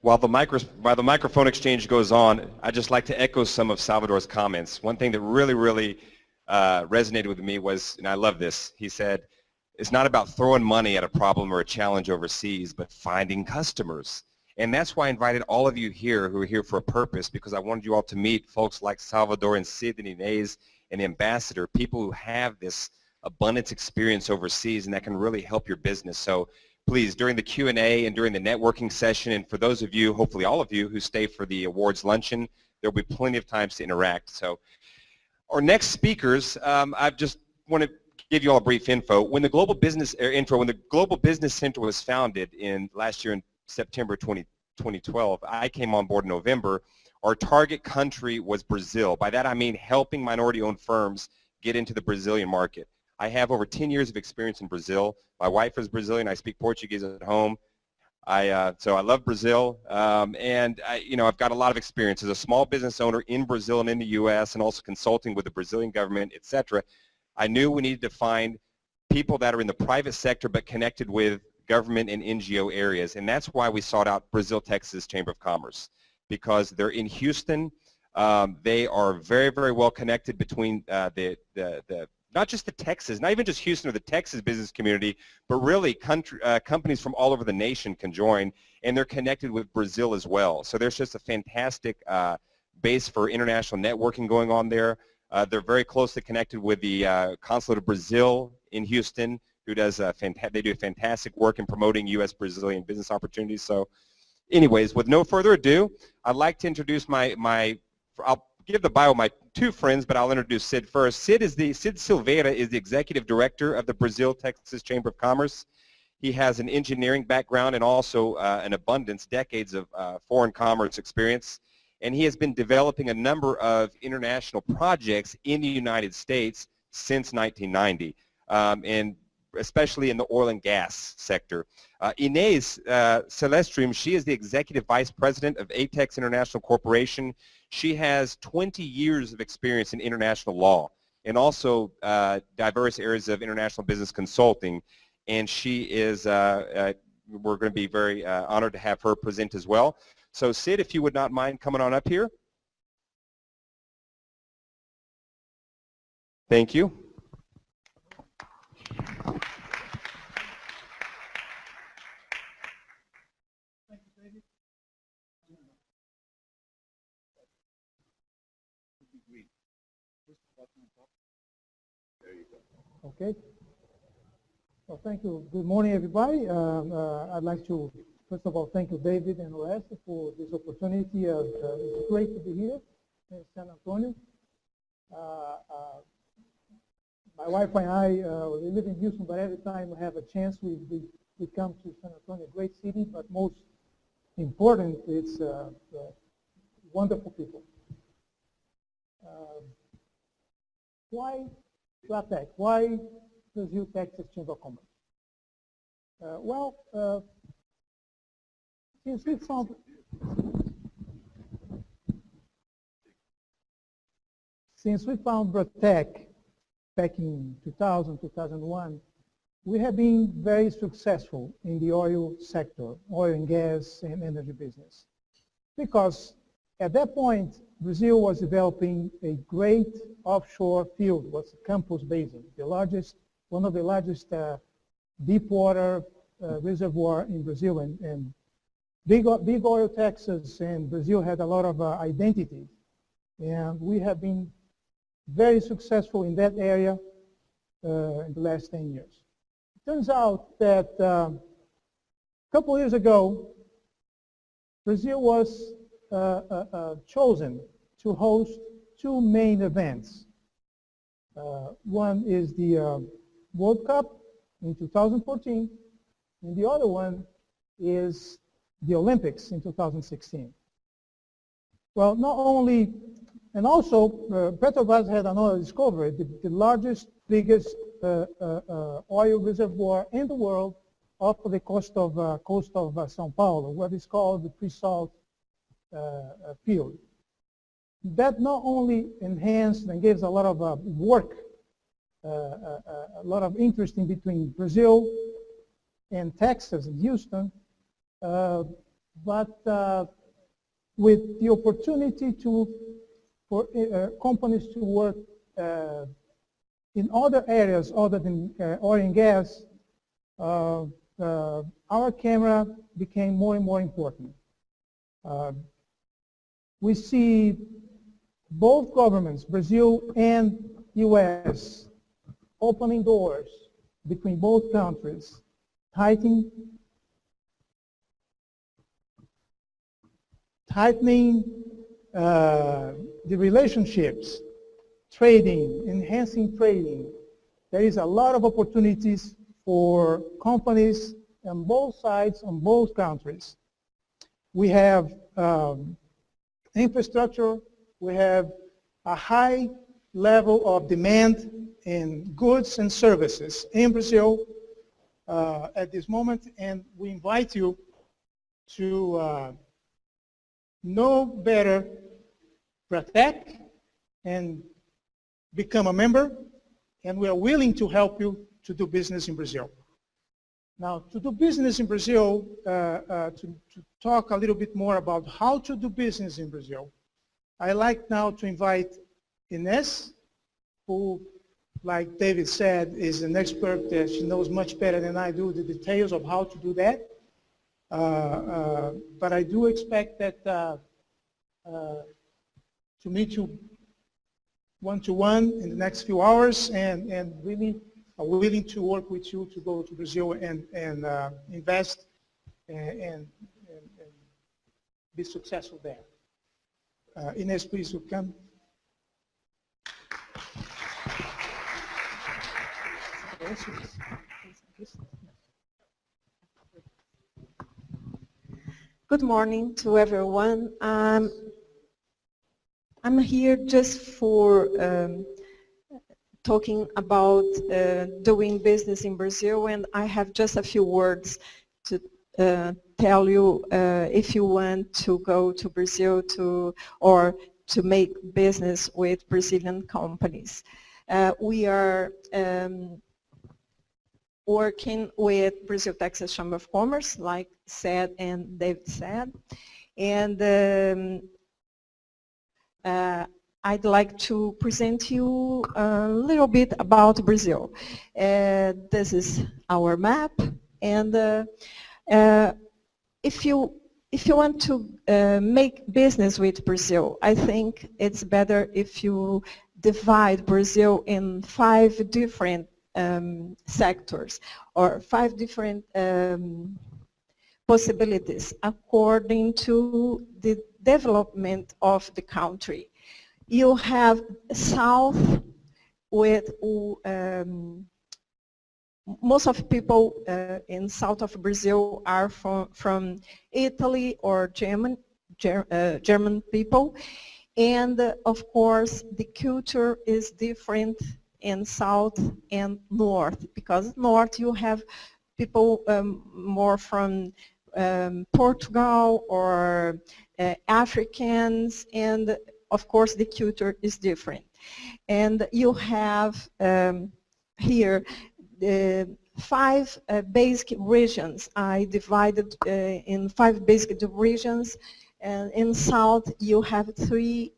While the microphone exchange goes on, I'd just like to echo some of Salvador's comments. One thing that really resonated with me was, and I love this, he said, it's not about throwing money at a problem or a challenge overseas, but finding customers. And that's why I invited all of you here who are here for a purpose, because I wanted you all to meet folks like Salvador and Sid and Inez and Ambassador, people who have this abundance experience overseas and that can really help your business. So please, during the Q&A and during the networking session, and for those of you, hopefully all of you, who stay for the awards luncheon, there will be plenty of times to interact. So our next speakers, I just want to give you all a brief info. When the Global Business Center was founded last year in September 2012, I came on board in November. Our target country was Brazil. By that I mean helping minority-owned firms get into the Brazilian market. I have over 10 years of experience in Brazil. My wife is Brazilian. I speak Portuguese at home. So I love Brazil, and I've got a lot of experience as a small business owner in Brazil and in the U.S. and also consulting with the Brazilian government, etc. I knew we needed to find people that are in the private sector but connected with government and NGO areas, and that's why we sought out Brazil, Texas Chamber of Commerce, because they're in Houston. They are very well connected between not just the Texas, not even just Houston or the Texas business community, but really companies from all over the nation can join, and they're connected with Brazil as well. So there's just a fantastic base for international networking going on there. They're very closely connected with the Consulate of Brazil in Houston, who does they do fantastic work in promoting U.S.-Brazilian business opportunities. So anyways, with no further ado, I'd like to introduce I'll give the bio of my two friends, but I'll introduce Sid first. Sid Silveria is the Executive Director of the Brazil, Texas Chamber of Commerce. He has an engineering background and also an abundance, decades of foreign commerce experience. And he has been developing a number of international projects in the United States since 1990, and especially in the oil and gas sector. Inez Celestrum, she is the Executive Vice President of ATEX International Corporation. She has 20 years of experience in international law and also diverse areas of international business consulting. And she is, we're going to be very honored to have her present as well. So Sid, if you would not mind coming on up here. Thank you. Okay. Well, thank you. Good morning, everybody. I'd like to, first of all, thank you, David and Wes, for this opportunity. It's great to be here in San Antonio. My wife and I, we live in Houston, but every time we have a chance, we come to San Antonio, a great city, but most important, it's wonderful people. Why LATEC? Why Brazil, Texas Chamber of Commerce? Since we found LATEC back in 2000, 2001, we have been very successful in the oil sector, oil and gas and energy business. Because at that point, Brazil was developing a great offshore field, was Campos Basin, one of the largest deep water reservoir in Brazil, and big oil Texas and Brazil had a lot of identity, and we have been very successful in that area in the last 10 years. It turns out that a couple years ago, Brazil was chosen to host two main events. One is the World Cup in 2014, and the other one is the Olympics in 2016. Well, not only, and also Petrobras had another discovery, the largest, biggest oil reservoir in the world off of the coast of São Paulo, what is called the pre-salt field. That not only enhanced and gives a lot of work, a lot of interest in between Brazil and Texas and Houston, but with the opportunity for companies to work in other areas other than oil and gas, our camera became more and more important. We see both governments, Brazil and US, opening doors between both countries, tightening the relationships, trading, enhancing trading. There is a lot of opportunities for companies on both sides, on both countries. We have infrastructure, we have a high level of demand in goods and services in Brazil at this moment, and we invite you to know better Pratec and become a member, and we are willing to help you to do business in Brazil. Now, to do business in Brazil, to talk a little bit more about how to do business in Brazil, I like now to invite Ines, who, like David said, is an expert. She knows much better than I do the details of how to do that. But I do expect that to meet you one-to-one in the next few hours, and really are willing to work with you to go to Brazil and invest and be successful there. Ines, please, you come. Good morning to everyone. I'm here just for talking about doing business in Brazil, and I have just a few words to tell you if you want to go to Brazil or to make business with Brazilian companies. We are working with Brazil Texas Chamber of Commerce, like said and David said, and I'd like to present you a little bit about Brazil. This is our map, and if you want to make business with Brazil, I think it's better if you divide Brazil in 5 different sectors or 5 different possibilities according to the development of the country. You have south with most of people in south of Brazil are from Italy or German people, and of course the culture is different in south and north, because north you have people more from Portugal or Africans, and of course the culture is different. And you have here the 5 basic regions. I divided in 5 basic regions, and in south you have 3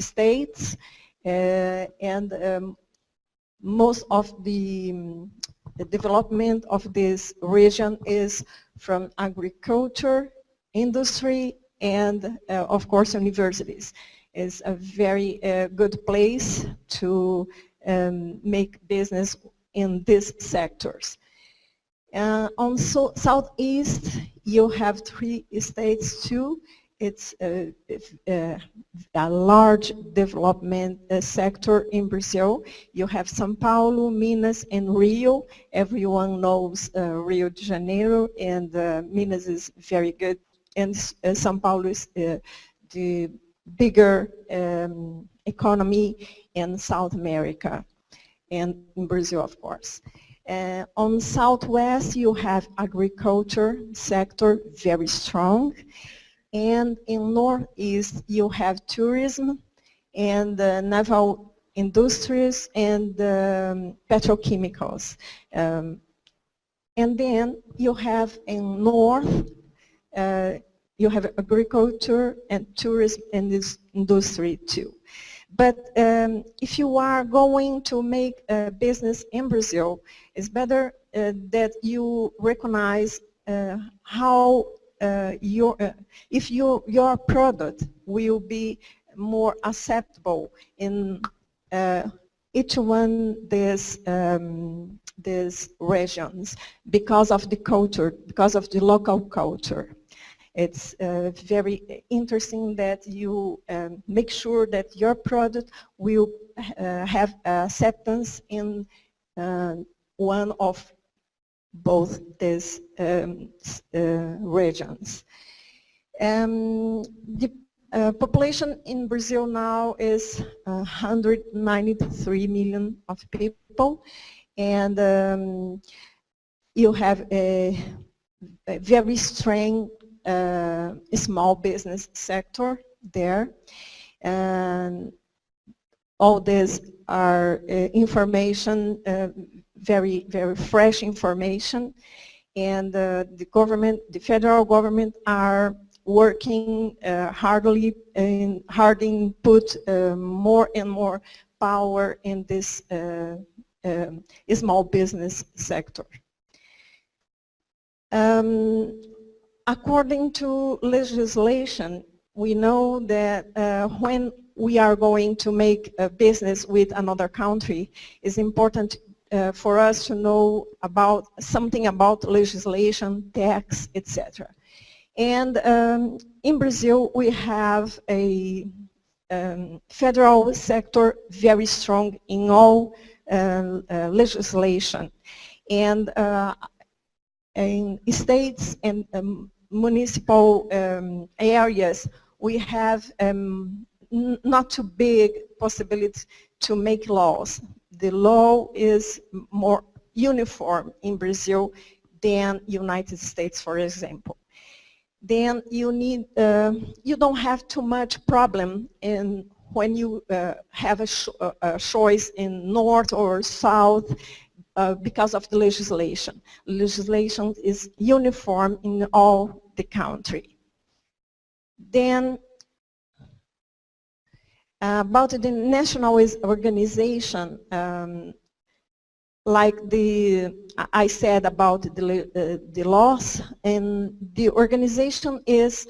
states, and most of the development of this region is from agriculture, industry, and of course universities. It's a very good place to make business in these sectors. On southeast you have 3 states too. It's a large development sector in Brazil. You have São Paulo, Minas, and Rio. Everyone knows Rio de Janeiro, and Minas is very good, and São Paulo is the bigger economy in South America and in Brazil, of course. On southwest you have agriculture sector, very strong. And in northeast you have tourism and naval industries and petrochemicals. And then you have in north you have agriculture and tourism and this industry too. But if you are going to make a business in Brazil, it's better that you recognize how if your product will be more acceptable in each one these regions because of the culture, because of the local culture. It's very interesting that you make sure that your product will have acceptance in one of both these regions. The population in Brazil now is 193 million of people, and you have a very strong small business sector there, and all these are information, very fresh information, and the government, the federal government, are working hardly and put more and more power in this small business sector. According to legislation, we know that when we are going to make a business with another country, it's important for us to know about something about legislation, tax, etc. And in Brazil, we have a federal sector very strong in all legislation. And in states and municipal areas, we have not too big possibility to make laws. The law is more uniform in Brazil than United States, for example. Then you need, you don't have too much problem in when you have a choice in north or south because of the legislation. Legislation is uniform in all the country. Then about the national organization, like I said about the laws, and the organization is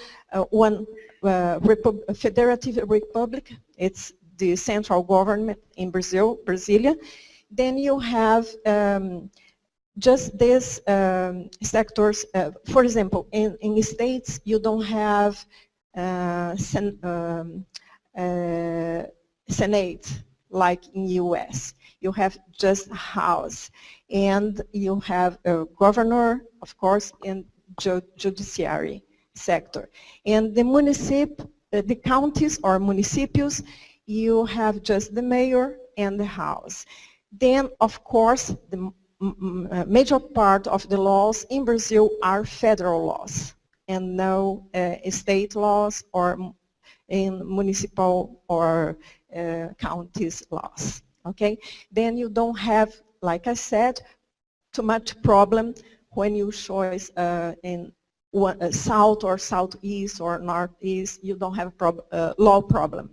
one federative republic. It's the central government in Brazil, Brasilia. Then you have just these sectors. For example, in states you don't have Senate like in US. You have just House, and you have a governor, of course, in judiciary sector. And the counties or municipios, you have just the mayor and the House. Then, of course, the major part of the laws in Brazil are federal laws and no state laws or in municipal or counties laws. Okay, then you don't have, like I said, too much problem when you choose in south or southeast or northeast. You don't have a law problem.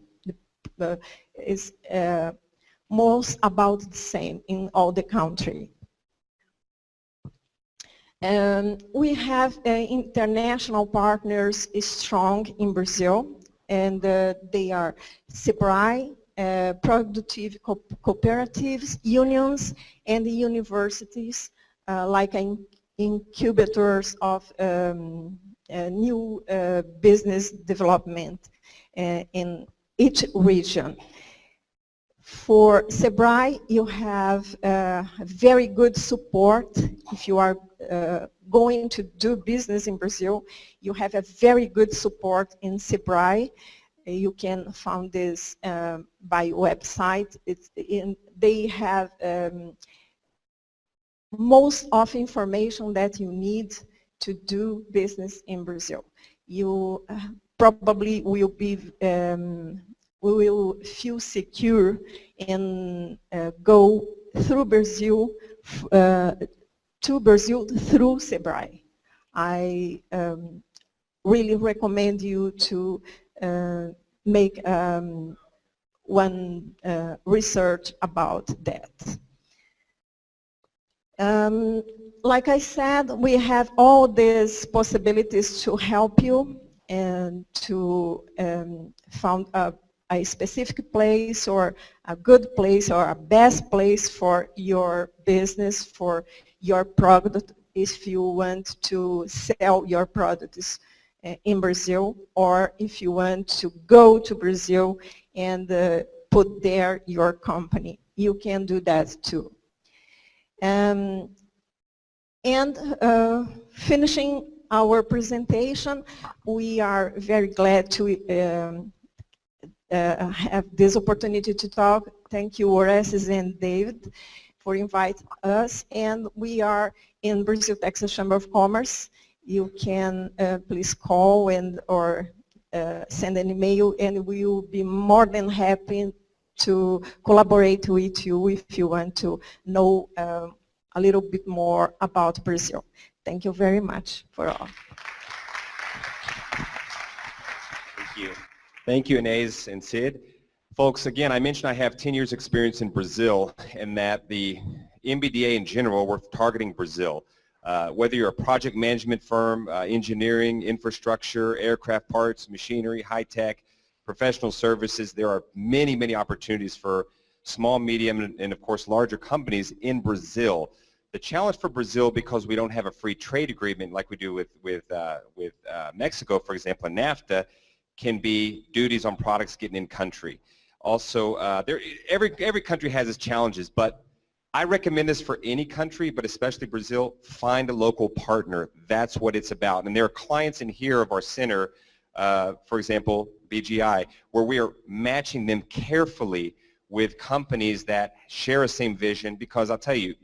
It's most about the same in all the country. We have international partners strong in Brazil, and they are Silveria, productive cooperatives, unions, and the universities, like incubators of new business development in each region. For Silveria, you have very good support. If you are going to do business in Brazil, you have a very good support in Silveria. You can find this by website. They have most of information that you need to do business in Brazil. You probably will be we will feel secure and go through Brazil to Brazil through Silveria. I really recommend you to make one research about that. Like I said, we have all these possibilities to help you and to found a specific place or a good place or a best place for your business, for your product, if you want to sell your products in Brazil, or if you want to go to Brazil and put there your company. You can do that too. Finishing our presentation, we are very glad to have this opportunity to talk. Thank you, Orestes and David, for inviting us. And we are in Brazil, Texas Chamber of Commerce. You can please call and or send an email, and we will be more than happy to collaborate with you if you want to know a little bit more about Brazil. Thank you very much for all. Thank you. Thank you, Inez and Sid. Folks, again, I mentioned I have 10 years experience in Brazil, and that the MBDA in general, we're targeting Brazil. Whether you're a project management firm, engineering, infrastructure, aircraft parts, machinery, high-tech, professional services, there are many, many opportunities for small, medium, and of course larger companies in Brazil. The challenge for Brazil, because we don't have a free trade agreement like we do with Mexico, for example, in NAFTA, can be duties on products getting in country. Also, every country has its challenges, but I recommend this for any country, but especially Brazil. Find a local partner. That's what it's about. And there are clients in here of our center, for example, BGI, where we are matching them carefully with companies that share a same vision, because I'll tell you,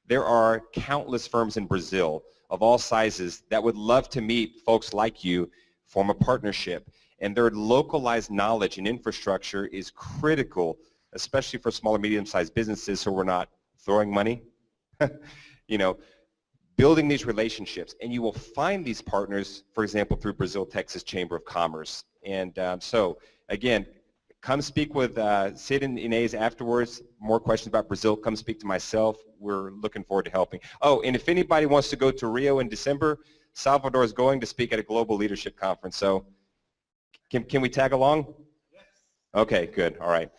there are countless firms in Brazil of all sizes that would love to meet folks like you, form a partnership. And their localized knowledge and infrastructure is critical, especially for small or medium-sized businesses, so we're not throwing money, you know, building these relationships. And you will find these partners, for example, through Brazil, Texas Chamber of Commerce. And so, again, come speak with Sid and Inez afterwards. More questions about Brazil, come speak to myself. We're looking forward to helping. Oh, and if anybody wants to go to Rio in December, Salvador is going to speak at a global leadership conference. So can we tag along? Yes. Okay, good. All right.